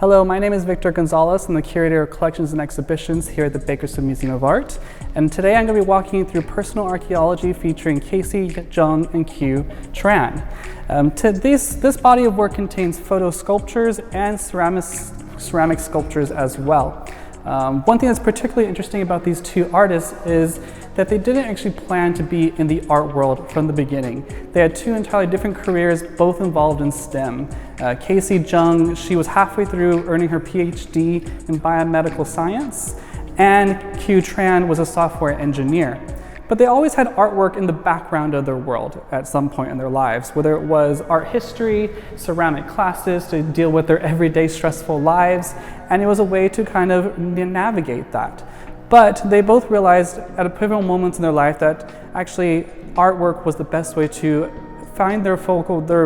Hello, my name is Victor Gonzalez. I'm the Curator of Collections and Exhibitions here at the Bakersfield Museum of Art. And today I'm going to be walking you through personal archaeology featuring Kacy, Jung, and Kieu Tran. This body of work contains photo sculptures and ceramic sculptures as well. One thing that's particularly interesting about these two artists is that they didn't actually plan to be in the art world from the beginning. They had two entirely different careers, both involved in STEM. Kacy Jung, she was halfway through earning her PhD in biomedical science, and Kieu Tran was a software engineer. But they always had artwork in the background of their world at some point in their lives, whether it was art history, ceramic classes to deal with their everyday stressful lives, and it was a way to kind of navigate that. But they both realized at a pivotal moment in their life that actually artwork was the best way to find their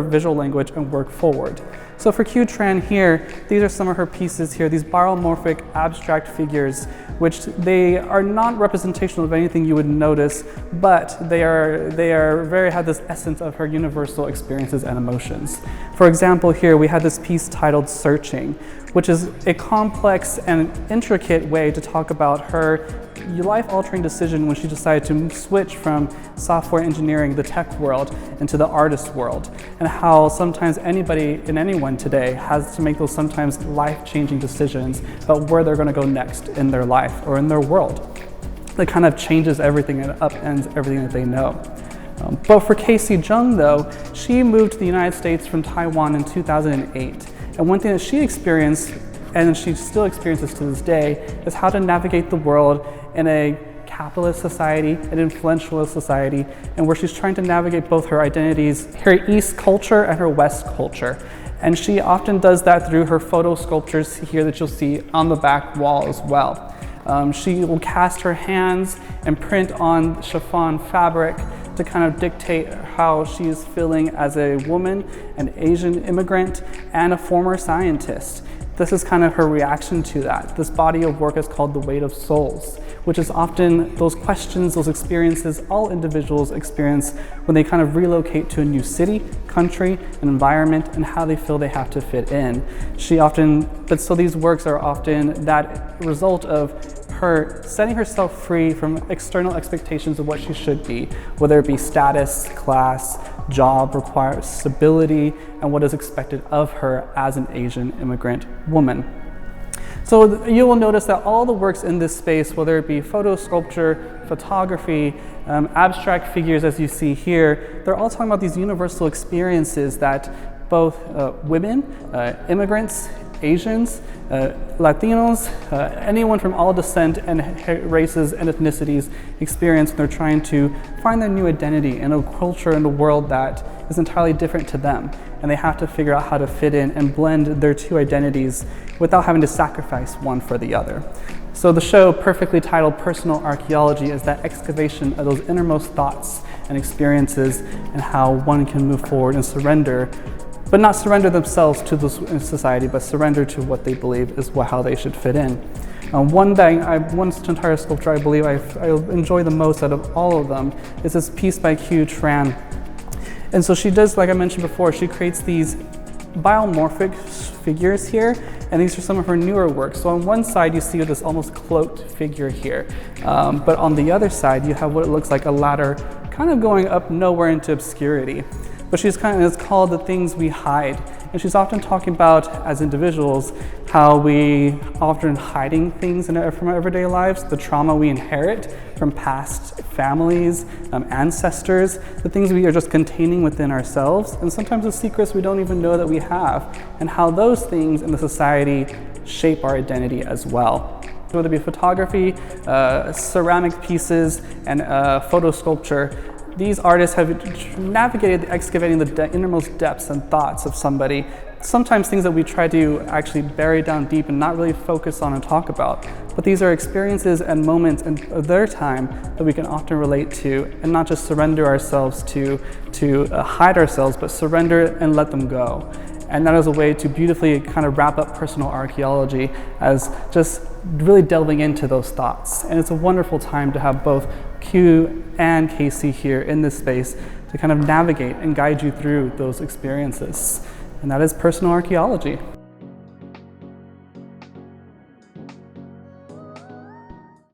visual language and work forward. So for Kieu Tran here, these are some of her pieces here, these biomorphic abstract figures, which they are not representational of anything you would notice, but they have this essence of her universal experiences and emotions. For example, here we had this piece titled Searching, which is a complex and intricate way to talk about her life-altering decision when she decided to switch from software engineering, the tech world, into the artist world, and how sometimes anybody and anyone today has to make those sometimes life-changing decisions about where they're going to go next in their life or in their world. It kind of changes everything and upends everything that they know. But for Kacy Jung, though, she moved to the United States from Taiwan in 2008. And one thing that she experienced, and she still experiences to this day, is how to navigate the world in a capitalist society, an influential society, and where she's trying to navigate both her identities, her East culture and her West culture. And she often does that through her photo sculptures here that you'll see on the back wall as well. She will cast her hands and print on chiffon fabric to kind of dictate how she's feeling as a woman, an Asian immigrant, and a former scientist. This is kind of her reaction to that. This body of work is called The Weight of Souls, which is often those questions, those experiences all individuals experience when they kind of relocate to a new city, country, an environment, and how they feel they have to fit in. So these works are often that result of her setting herself free from external expectations of what she should be, whether it be status, class, job, requires stability, and what is expected of her as an Asian immigrant woman. So you will notice that all the works in this space, whether it be photo sculpture, photography, abstract figures as you see here, they're all talking about these universal experiences that both women, immigrants, Asians, Latinos, anyone from all descent and races and ethnicities experience when they're trying to find their new identity in a culture and a world that is entirely different to them. And they have to figure out how to fit in and blend their two identities without having to sacrifice one for the other. So the show, perfectly titled Personal Archaeology, is that excavation of those innermost thoughts and experiences and how one can move forward and surrender, but not surrender themselves to the society, but surrender to what they believe is how they should fit in. One entire sculpture I believe I enjoy the most out of all of them is this piece by Kieu Tran. And so she does, like I mentioned before, she creates these biomorphic figures here, and these are some of her newer works. So on one side you see this almost cloaked figure here, but on the other side you have what it looks like a ladder kind of going up nowhere into obscurity. But it's called The Things We Hide. And she's often talking about, as individuals, how we often hiding things from our everyday lives, the trauma we inherit from past families, ancestors, the things we are just containing within ourselves, and sometimes the secrets we don't even know that we have, and how those things in the society shape our identity as well. Whether it be photography, ceramic pieces, and photo sculpture, these artists have navigated excavating the innermost depths and thoughts of somebody, sometimes things that we try to actually bury down deep and not really focus on and talk about. But these are experiences and moments of their time that we can often relate to, and not just surrender ourselves to hide ourselves, but surrender and let them go. And that is a way to beautifully kind of wrap up personal archaeology as just really delving into those thoughts. And it's a wonderful time to have both Kieu and Kacy here in this space to kind of navigate and guide you through those experiences. And that is personal archaeology.